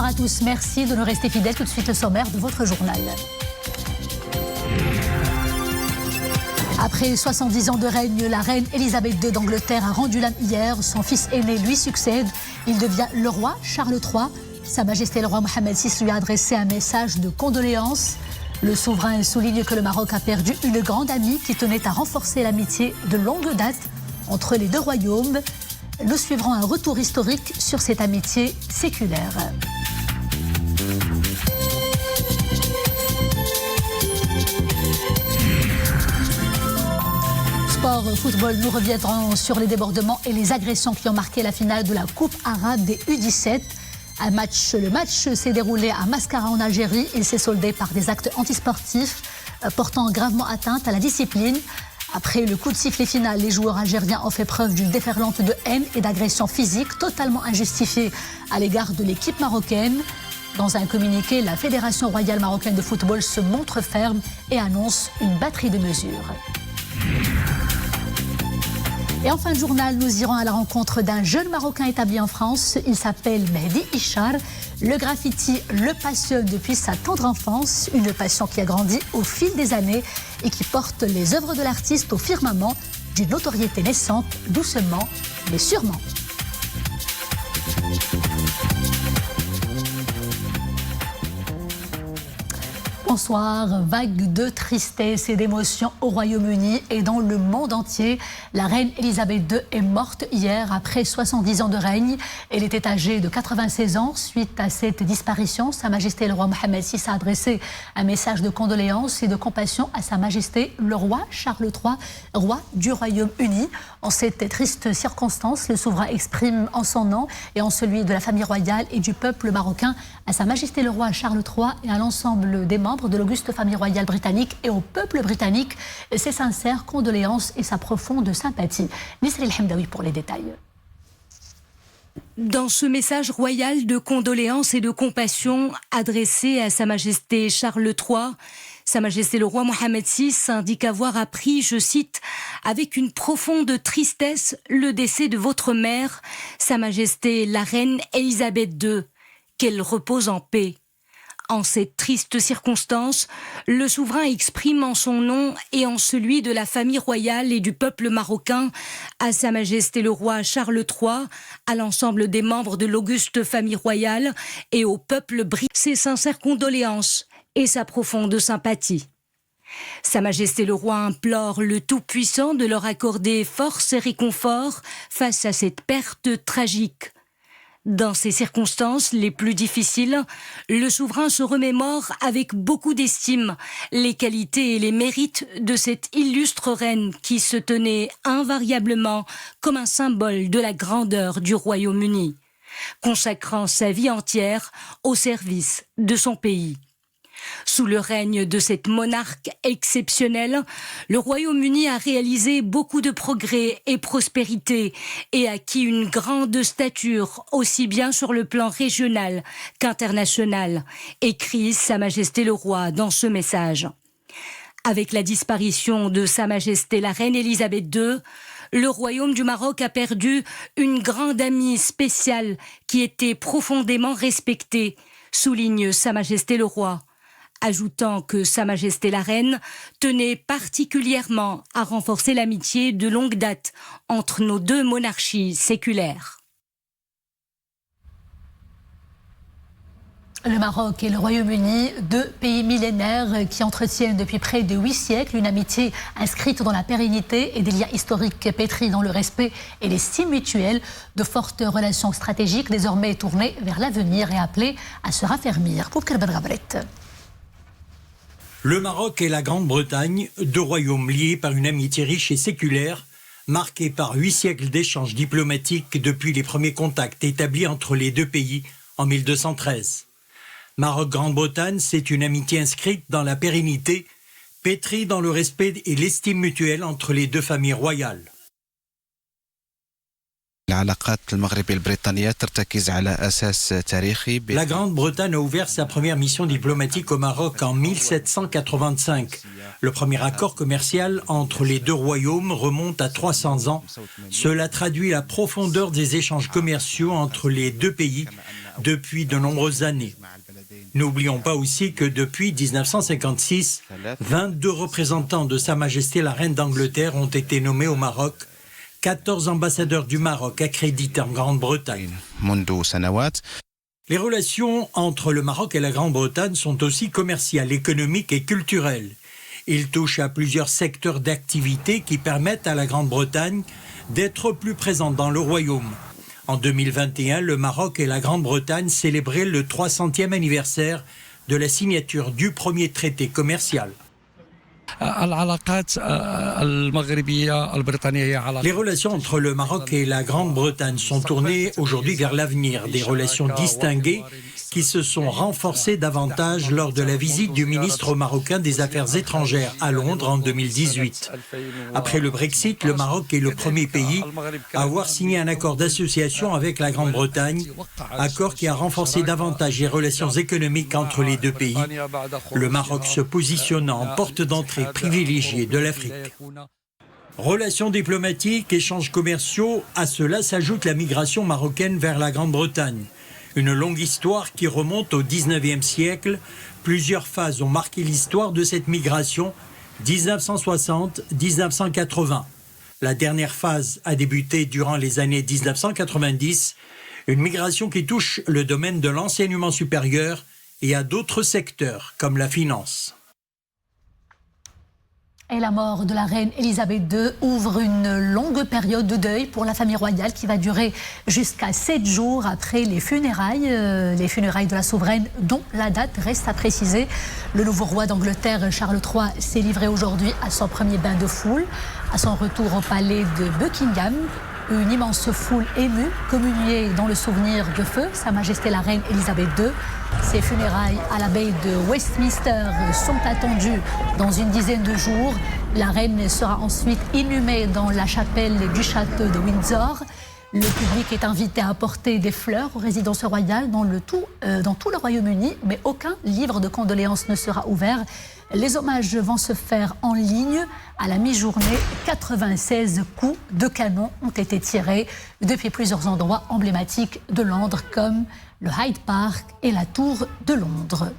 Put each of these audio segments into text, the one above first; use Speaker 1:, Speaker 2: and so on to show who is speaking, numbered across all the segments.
Speaker 1: à tous, merci de nous rester fidèles. Tout de suite le sommaire de votre journal. Après 70 ans de règne, la reine Elisabeth II d'Angleterre a rendu l'âme hier. Son fils aîné lui succède. Il devient le roi Charles III. Sa Majesté le roi Mohamed VI lui a adressé un message de condoléances. Le souverain souligne que le Maroc a perdu une grande amie qui tenait à renforcer l'amitié de longue date entre les deux royaumes. Nous suivrons un retour historique sur cette amitié séculaire. Sport, football, nous reviendrons sur les débordements et les agressions qui ont marqué la finale de la Coupe arabe des U17. Le match s'est déroulé à Mascara en Algérie et s'est soldé par des actes antisportifs portant gravement atteinte à la discipline. Après le coup de sifflet final, les joueurs algériens ont fait preuve d'une déferlante de haine et d'agression physique totalement injustifiée à l'égard de l'équipe marocaine. Dans un communiqué, la Fédération royale marocaine de football se montre ferme et annonce une batterie de mesures. Et en fin de journal, nous irons à la rencontre d'un jeune Marocain établi en France. Il s'appelle Mehdi Ichar. Le graffiti le passionne depuis sa tendre enfance, une passion qui a grandi au fil des années et qui porte les œuvres de l'artiste au firmament d'une notoriété naissante, doucement mais sûrement. Bonsoir. Vague de tristesse et d'émotion au Royaume-Uni et dans le monde entier. La reine Elisabeth II est morte hier après 70 ans de règne. Elle était âgée de 96 ans. Suite à cette disparition, Sa Majesté le roi Mohamed VI a adressé un message de condoléances et de compassion à Sa Majesté le roi Charles III, roi du Royaume-Uni. En cette triste circonstance, le souverain exprime en son nom et en celui de la famille royale et du peuple marocain à Sa Majesté le roi Charles III et à l'ensemble des membres de l'auguste famille royale britannique et au peuple britannique ses sincères condoléances et sa profonde sympathie. Nisri El Hamdaoui pour les détails.
Speaker 2: Dans ce message royal de condoléances et de compassion adressé à Sa Majesté Charles III, Sa Majesté le roi Mohamed VI indique avoir appris, je cite, « avec une profonde tristesse le décès de votre mère, Sa Majesté la reine Elisabeth II, qu'elle repose en paix ». En cette triste circonstance, le souverain exprime en son nom et en celui de la famille royale et du peuple marocain à Sa Majesté le roi Charles III, à l'ensemble des membres de l'auguste famille royale et au peuple britannique ses sincères condoléances et sa profonde sympathie. Sa Majesté le roi implore le Tout-Puissant de leur accorder force et réconfort face à cette perte tragique. Dans ces circonstances les plus difficiles, le souverain se remémore avec beaucoup d'estime les qualités et les mérites de cette illustre reine qui se tenait invariablement comme un symbole de la grandeur du Royaume-Uni, consacrant sa vie entière au service de son pays. Sous le règne de cette monarque exceptionnelle, le Royaume-Uni a réalisé beaucoup de progrès et prospérité et acquis une grande stature aussi bien sur le plan régional qu'international, écrit Sa Majesté le roi dans ce message. Avec la disparition de Sa Majesté la reine Elisabeth II, le Royaume du Maroc a perdu une grande amie spéciale qui était profondément respectée, souligne Sa Majesté le roi, ajoutant que Sa Majesté la Reine tenait particulièrement à renforcer l'amitié de longue date entre nos deux monarchies séculaires.
Speaker 1: Le Maroc et le Royaume-Uni, deux pays millénaires qui entretiennent depuis près de 8 siècles une amitié inscrite dans la pérennité et des liens historiques pétris dans le respect et l'estime mutuelle, de fortes relations stratégiques désormais tournées vers l'avenir et appelées à se raffermir.
Speaker 3: Le Maroc et la Grande-Bretagne, deux royaumes liés par une amitié riche et séculaire, marquée par 8 siècles d'échanges diplomatiques depuis les premiers contacts établis entre les deux pays en 1213. Maroc-Grande-Bretagne, c'est une amitié inscrite dans la pérennité, pétrie dans le respect et l'estime mutuelle entre les deux familles royales. La Grande-Bretagne a ouvert sa première mission diplomatique au Maroc en 1785. Le premier accord commercial entre les deux royaumes remonte à 300 ans. Cela traduit la profondeur des échanges commerciaux entre les deux pays depuis de nombreuses années. N'oublions pas aussi que depuis 1956, 22 représentants de Sa Majesté la Reine d'Angleterre ont été nommés au Maroc, 14 ambassadeurs du Maroc accrédités en Grande-Bretagne. Les relations entre le Maroc et la Grande-Bretagne sont aussi commerciales, économiques et culturelles. Ils touchent à plusieurs secteurs d'activité qui permettent à la Grande-Bretagne d'être plus présente dans le royaume. En 2021, le Maroc et la Grande-Bretagne célébraient le 300e anniversaire de la signature du premier traité commercial. Les relations entre le Maroc et la Grande-Bretagne sont tournées aujourd'hui vers l'avenir, des relations distinguées qui se sont renforcées davantage lors de la visite du ministre marocain des Affaires étrangères à Londres en 2018. Après le Brexit, le Maroc est le premier pays à avoir signé un accord d'association avec la Grande-Bretagne, accord qui a renforcé davantage les relations économiques entre les deux pays, le Maroc se positionnant en porte d'entrée privilégiée de l'Afrique. Relations diplomatiques, échanges commerciaux, à cela s'ajoute la migration marocaine vers la Grande-Bretagne. Une longue histoire qui remonte au 19e siècle. Plusieurs phases ont marqué l'histoire de cette migration, 1960-1980. La dernière phase a débuté durant les années 1990, une migration qui touche le domaine de l'enseignement supérieur et à d'autres secteurs comme la finance.
Speaker 1: Et la mort de la reine Elisabeth II ouvre une longue période de deuil pour la famille royale qui va durer jusqu'à 7 jours après les funérailles de la souveraine dont la date reste à préciser. Le nouveau roi d'Angleterre, Charles III, s'est livré aujourd'hui à son premier bain de foule. À son retour au palais de Buckingham, une immense foule émue communiait dans le souvenir de feu Sa Majesté la reine Elisabeth II. Ses funérailles à l'abbaye de Westminster sont attendues dans une dizaine de jours. La reine sera ensuite inhumée dans la chapelle du château de Windsor. Le public est invité à apporter des fleurs aux résidences royales dans tout le Royaume-Uni, mais aucun livre de condoléances ne sera ouvert. Les hommages vont se faire en ligne. À la mi-journée, 96 coups de canon ont été tirés depuis plusieurs endroits emblématiques de Londres, comme le Hyde Park et la Tour de Londres.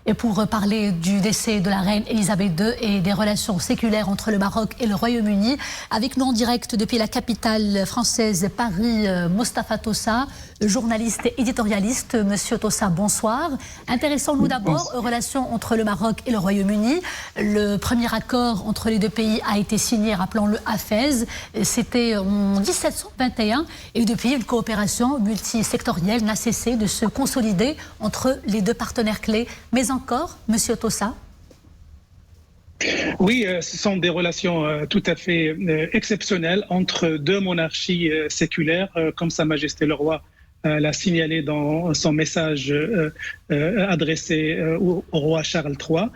Speaker 1: Et pour parler du décès de la reine Elisabeth II et des relations séculaires entre le Maroc et le Royaume-Uni, avec nous en direct depuis la capitale française Paris, Mostafa Tossa, journaliste et éditorialiste. Monsieur Tossa, bonsoir. Intéressons-nous d'abord aux relations entre le Maroc et le Royaume-Uni. Le premier accord entre les deux pays a été signé, rappelons-le, à Fès. C'était en 1721 et depuis, une coopération multisectorielle n'a cessé de se consolider entre les deux partenaires clés. Mais encore, monsieur Tossa?
Speaker 4: Oui, ce sont des relations tout à fait exceptionnelles entre deux monarchies séculaires, comme Sa Majesté le Roi l'a signalé dans son message adressé au roi Charles III.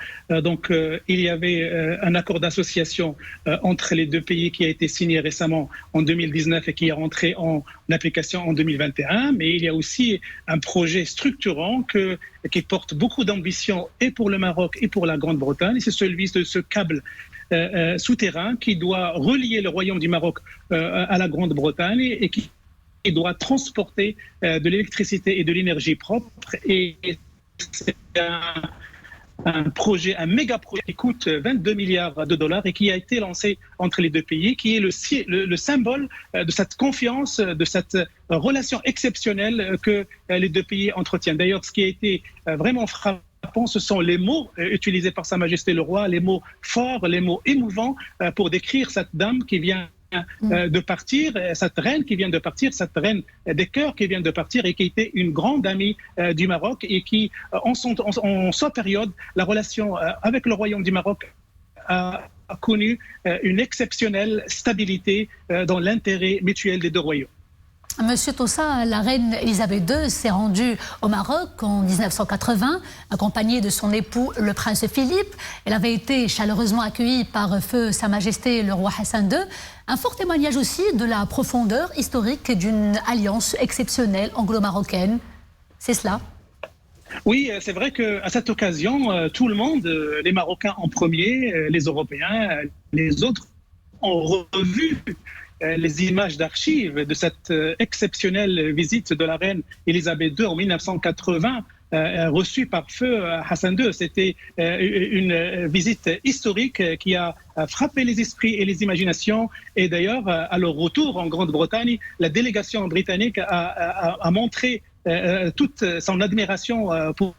Speaker 4: Donc, il y avait un accord d'association entre les deux pays qui a été signé récemment en 2019 et qui est rentré en application en 2021. Mais il y a aussi un projet structurant qui porte beaucoup d'ambition et pour le Maroc et pour la Grande-Bretagne. C'est celui de ce câble souterrain qui doit relier le Royaume du Maroc à la Grande-Bretagne et qui doit transporter de l'électricité et de l'énergie propre. Et c'est un projet, un méga projet qui coûte 22 milliards de dollars et qui a été lancé entre les deux pays, qui est le symbole de cette confiance, de cette relation exceptionnelle que les deux pays entretiennent. D'ailleurs, ce qui a été vraiment frappant, ce sont les mots utilisés par Sa Majesté le Roi, les mots forts, les mots émouvants pour décrire cette dame qui vient de partir, cette reine qui vient de partir, cette reine des cœurs qui vient de partir et qui était une grande amie du Maroc et qui, en sa période, la relation avec le Royaume du Maroc a connu une exceptionnelle stabilité dans l'intérêt mutuel des deux royaumes.
Speaker 1: Monsieur Tossa, la reine Elisabeth II s'est rendue au Maroc en 1980, accompagnée de son époux, le prince Philippe. Elle avait été chaleureusement accueillie par feu Sa Majesté le roi Hassan II. Un fort témoignage aussi de la profondeur historique d'une alliance exceptionnelle anglo-marocaine. C'est cela?
Speaker 4: Oui, c'est vrai qu'à cette occasion, tout le monde, les Marocains en premier, les Européens, les autres, ont revu les images d'archives de cette exceptionnelle visite de la reine Elisabeth II en 1980, reçue par feu Hassan II. C'était une visite historique qui a frappé les esprits et les imaginations. Et d'ailleurs, à leur retour en Grande-Bretagne, la délégation britannique a montré toute son admiration pour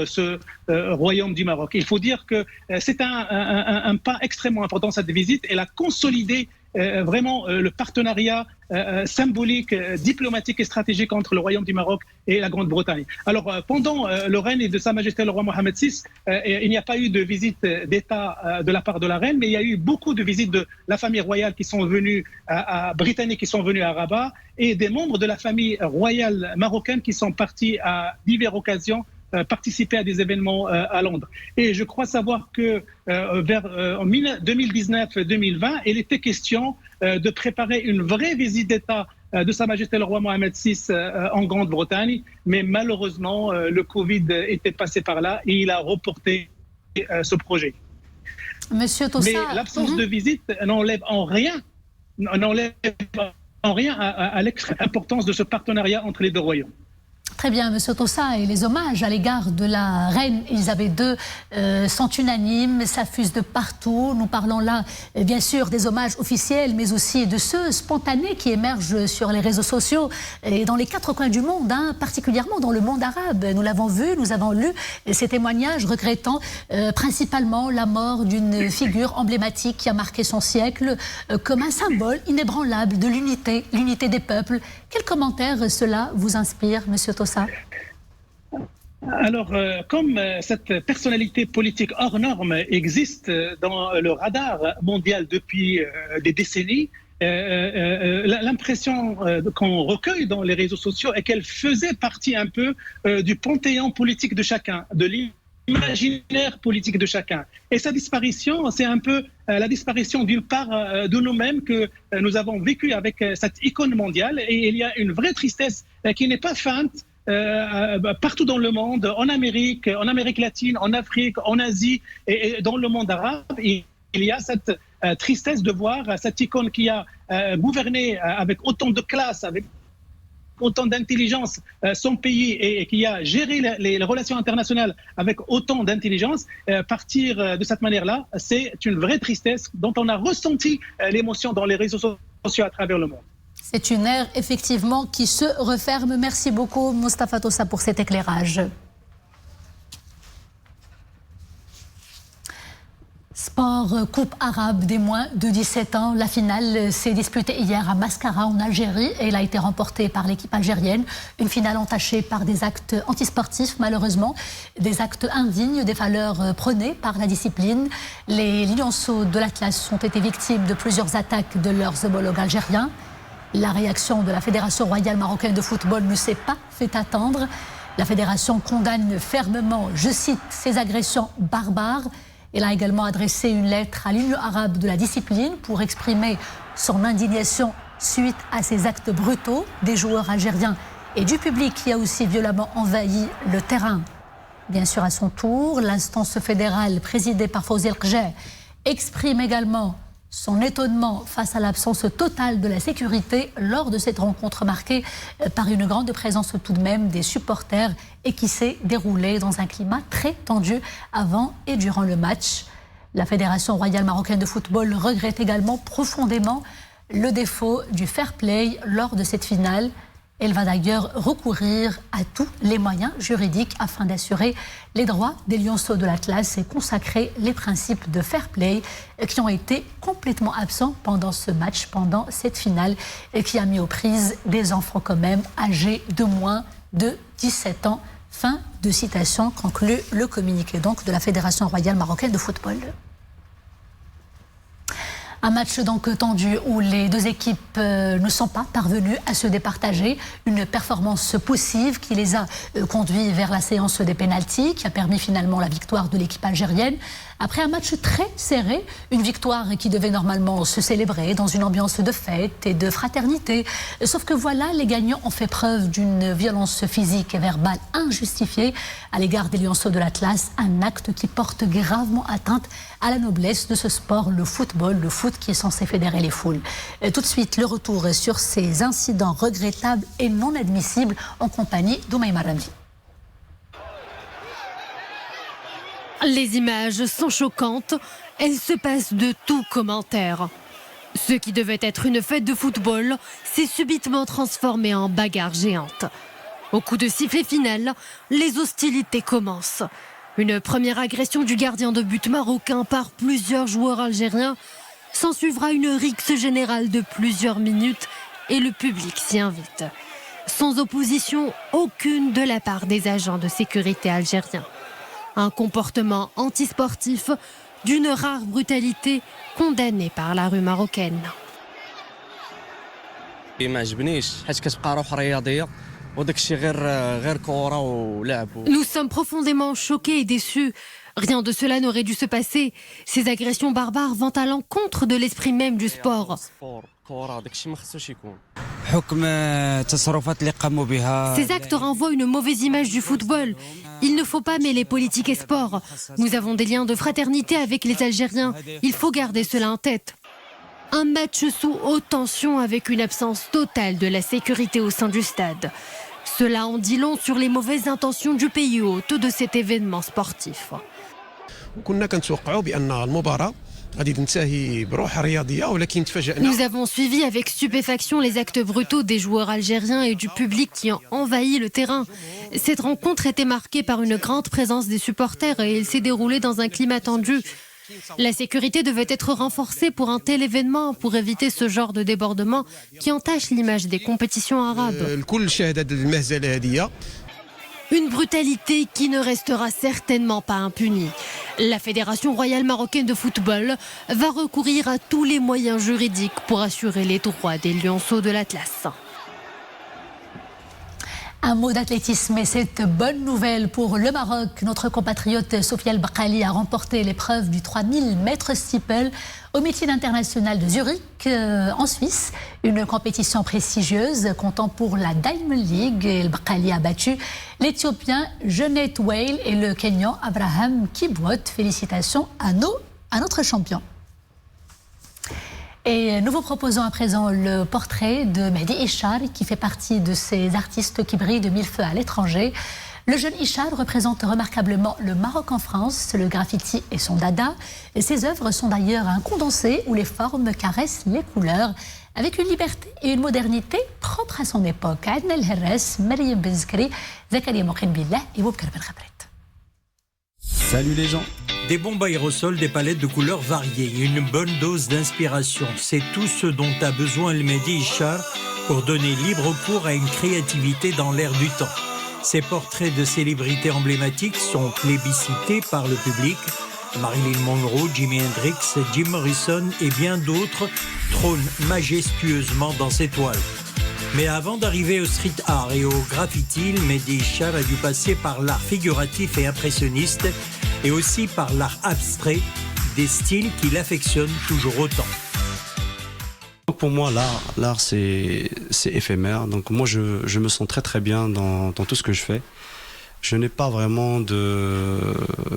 Speaker 4: ce royaume du Maroc. Il faut dire que c'est un pas extrêmement important, cette visite. Elle a consolidé vraiment le partenariat symbolique, diplomatique et stratégique entre le royaume du Maroc et la Grande-Bretagne. Alors, pendant le règne de Sa Majesté le roi Mohammed VI, il n'y a pas eu de visite d'État de la part de la reine, mais il y a eu beaucoup de visites de la famille royale qui sont venues à britanniques qui sont venus à Rabat, et des membres de la famille royale marocaine qui sont partis à diverses occasions participer à des événements à Londres. Et je crois savoir que vers 2019-2020, il était question de préparer une vraie visite d'État de Sa Majesté le roi Mohammed VI en Grande-Bretagne, mais malheureusement, le Covid était passé par là et il a reporté ce projet.
Speaker 1: Monsieur Tossa,
Speaker 4: mais l'absence de visite n'enlève en rien à l'importance de ce partenariat entre les deux royaumes.
Speaker 1: Très bien, Monsieur Tossa, et les hommages à l'égard de la reine Elisabeth II sont unanimes, s'affusent de partout. Nous parlons là, bien sûr, des hommages officiels, mais aussi de ceux spontanés qui émergent sur les réseaux sociaux et dans les quatre coins du monde, particulièrement dans le monde arabe. Nous l'avons vu, nous avons lu ces témoignages regrettant principalement la mort d'une figure emblématique qui a marqué son siècle comme un symbole inébranlable de l'unité des peuples. Quel commentaire cela vous inspire, Monsieur Tossa?
Speaker 4: Alors, comme cette personnalité politique hors norme existe dans le radar mondial depuis des décennies, l'impression qu'on recueille dans les réseaux sociaux est qu'elle faisait partie un peu du panthéon politique de chacun, de l'imaginaire politique de chacun. Et sa disparition, c'est un peu la disparition d'une part de nous-mêmes que nous avons vécu avec cette icône mondiale. Et il y a une vraie tristesse qui n'est pas feinte partout dans le monde, en Amérique latine, en Afrique, en Asie et dans le monde arabe. Il y a cette tristesse de voir cette icône qui a gouverné avec autant de classe, avec autant d'intelligence son pays et qui a géré les relations internationales avec autant d'intelligence, partir de cette manière-là, c'est une vraie tristesse dont on a ressenti l'émotion dans les réseaux sociaux à travers le monde.
Speaker 1: C'est une ère effectivement qui se referme. Merci beaucoup Moustapha Tossa pour cet éclairage. Sport, Coupe arabe des moins de 17 ans. La finale s'est disputée hier à Mascara en Algérie et elle a été remportée par l'équipe algérienne. Une finale entachée par des actes antisportifs malheureusement, des actes indignes des valeurs prônées par la discipline. Les lionceaux de l'Atlas ont été victimes de plusieurs attaques de leurs homologues algériens. La réaction de la Fédération royale marocaine de football ne s'est pas fait attendre. La fédération condamne fermement, je cite, ces agressions barbares. Elle a également adressé une lettre à l'Union arabe de la discipline pour exprimer son indignation suite à ces actes brutaux des joueurs algériens et du public qui a aussi violemment envahi le terrain. Bien sûr, à son tour, l'instance fédérale présidée par Fawzi El-Qjeh exprime également son étonnement face à l'absence totale de la sécurité lors de cette rencontre marquée par une grande présence tout de même des supporters et qui s'est déroulée dans un climat très tendu avant et durant le match. La Fédération royale marocaine de football regrette également profondément le défaut du fair play lors de cette finale. Elle va d'ailleurs recourir à tous les moyens juridiques afin d'assurer les droits des lionceaux de l'Atlas et consacrer les principes de fair play qui ont été complètement absents pendant ce match, pendant cette finale, et qui a mis aux prises des enfants quand même âgés de moins de 17 ans. Fin de citation, conclut le communiqué donc de la Fédération royale marocaine de football. Un match donc tendu où les deux équipes ne sont pas parvenues à se départager. Une performance poussive qui les a conduits vers la séance des pénaltys, qui a permis finalement la victoire de l'équipe algérienne. Après un match très serré, une victoire qui devait normalement se célébrer dans une ambiance de fête et de fraternité. Sauf que voilà, les gagnants ont fait preuve d'une violence physique et verbale injustifiée à l'égard des Lionceaux de l'Atlas, un acte qui porte gravement atteinte à la noblesse de ce sport, le football, le foot qui est censé fédérer les foules. Et tout de suite, le retour sur ces incidents regrettables et non admissibles en compagnie d'Oumaïma Ramli.
Speaker 5: Les images sont choquantes, elles se passent de tout commentaire. Ce qui devait être une fête de football s'est subitement transformé en bagarre géante. Au coup de sifflet final, les hostilités commencent. Une première agression du gardien de but marocain par plusieurs joueurs algériens. S'en suivra une rixe générale de plusieurs minutes et le public s'y invite. Sans opposition aucune de la part des agents de sécurité algériens. Un comportement antisportif d'une rare brutalité condamné par la rue marocaine. Nous sommes profondément choqués et déçus. Rien de cela n'aurait dû se passer. Ces agressions barbares vont à l'encontre de l'esprit même du sport. Ces actes renvoient une mauvaise image du football. Il ne faut pas mêler politique et sport. Nous avons des liens de fraternité avec les Algériens. Il faut garder cela en tête. Un match sous haute tension avec une absence totale de la sécurité au sein du stade. Cela en dit long sur les mauvaises intentions du pays hôte de cet événement sportif. Nous avons suivi avec stupéfaction les actes brutaux des joueurs algériens et du public qui ont envahi le terrain. Cette rencontre était marquée par une grande présence des supporters et elle s'est déroulée dans un climat tendu. La sécurité devait être renforcée pour un tel événement pour éviter ce genre de débordement qui entache l'image des compétitions arabes. Une brutalité qui ne restera certainement pas impunie. La Fédération royale marocaine de football va recourir à tous les moyens juridiques pour assurer les droits des Lionceaux de l'Atlas.
Speaker 1: Un mot d'athlétisme et cette bonne nouvelle pour le Maroc. Notre compatriote Sofia El Bakkali a remporté l'épreuve du 3000 mètres steeple au Meeting international de Zurich, en Suisse. Une compétition prestigieuse comptant pour la Diamond League. El Bakkali a battu l'Éthiopien Jeanette Whale et le Kenyan Abraham Kibwot. Félicitations à notre champion. Et nous vous proposons à présent le portrait de Mehdi Ishar, qui fait partie de ces artistes qui brillent de mille feux à l'étranger. Le jeune Ishar représente remarquablement le Maroc en France, le graffiti et son dada. Et ses œuvres sont d'ailleurs un condensé où les formes caressent les couleurs, avec une liberté et une modernité propres à son époque. Adna El Herres, Maryam Benzkri, Zakaria Mokin Billah et Boubkar Ben Khabret.
Speaker 6: Salut les gens.
Speaker 3: Des bombes aérosols, des palettes de couleurs variées, une bonne dose d'inspiration. C'est tout ce dont a besoin le Mehdi Ishar pour donner libre cours à une créativité dans l'air du temps. Ces portraits de célébrités emblématiques sont plébiscités par le public. Marilyn Monroe, Jimi Hendrix, Jim Morrison et bien d'autres trônent majestueusement dans ces toiles. Mais avant d'arriver au street art et au graffiti, le Mehdi Ishar a dû passer par l'art figuratif et impressionniste et aussi par l'art abstrait, des styles qu'il affectionne toujours autant.
Speaker 6: Pour moi, l'art c'est éphémère. Donc moi, je me sens très très bien dans tout ce que je fais. Je n'ai pas vraiment de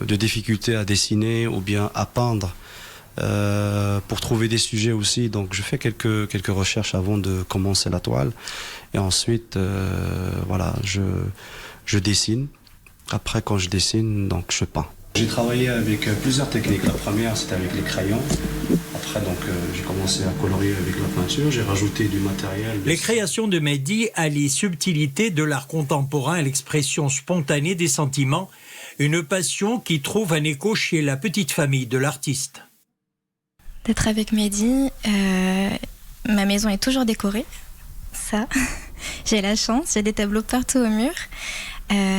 Speaker 6: difficulté à dessiner ou bien à peindre pour trouver des sujets aussi. Donc je fais quelques recherches avant de commencer la toile. Et ensuite, voilà, je dessine. Après, quand je dessine, donc je peins. J'ai travaillé avec plusieurs techniques. La première, c'était avec les crayons. Après, donc, j'ai commencé à colorier avec la peinture. J'ai rajouté du matériel.
Speaker 3: Les créations de Mehdi allient subtilité de l'art contemporain à l'expression spontanée des sentiments, une passion qui trouve un écho chez la petite famille de l'artiste.
Speaker 7: D'être avec Mehdi, ma maison est toujours décorée. Ça, j'ai la chance. J'ai des tableaux partout au mur.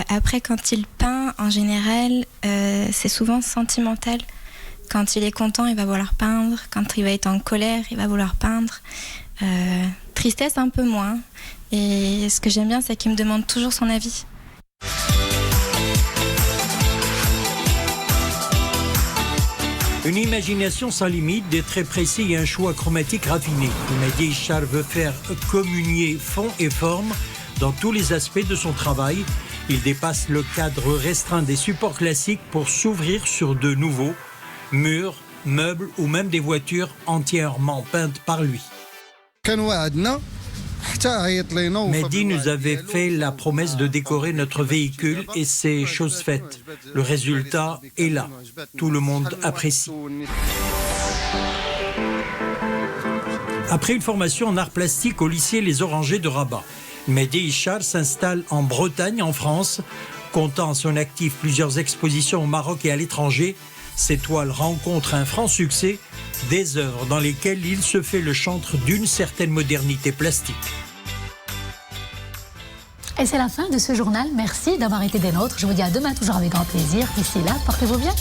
Speaker 7: Après, quand il peint, en général, c'est souvent sentimental. Quand il est content, il va vouloir peindre. Quand il va être en colère, il va vouloir peindre. Tristesse un peu moins. Et ce que j'aime bien, c'est qu'il me demande toujours son avis.
Speaker 3: Une imagination sans limite, des traits précis et un choix chromatique raffiné. Mehdi Ishar veut faire communier fond et forme dans tous les aspects de son travail. Il dépasse le cadre restreint des supports classiques pour s'ouvrir sur de nouveaux murs, meubles ou même des voitures entièrement peintes par lui. Mehdi nous avait fait la promesse de décorer notre véhicule et c'est chose faite. Le résultat est là. Tout le monde apprécie. Après une formation en arts plastiques au lycée Les Orangers de Rabat, Mehdi Ishar s'installe en Bretagne, en France. Comptant à son actif plusieurs expositions au Maroc et à l'étranger, ses toiles rencontrent un franc succès, des œuvres dans lesquelles il se fait le chantre d'une certaine modernité plastique.
Speaker 1: Et c'est la fin de ce journal. Merci d'avoir été des nôtres. Je vous dis à demain, toujours avec grand plaisir. D'ici là, portez-vous bien.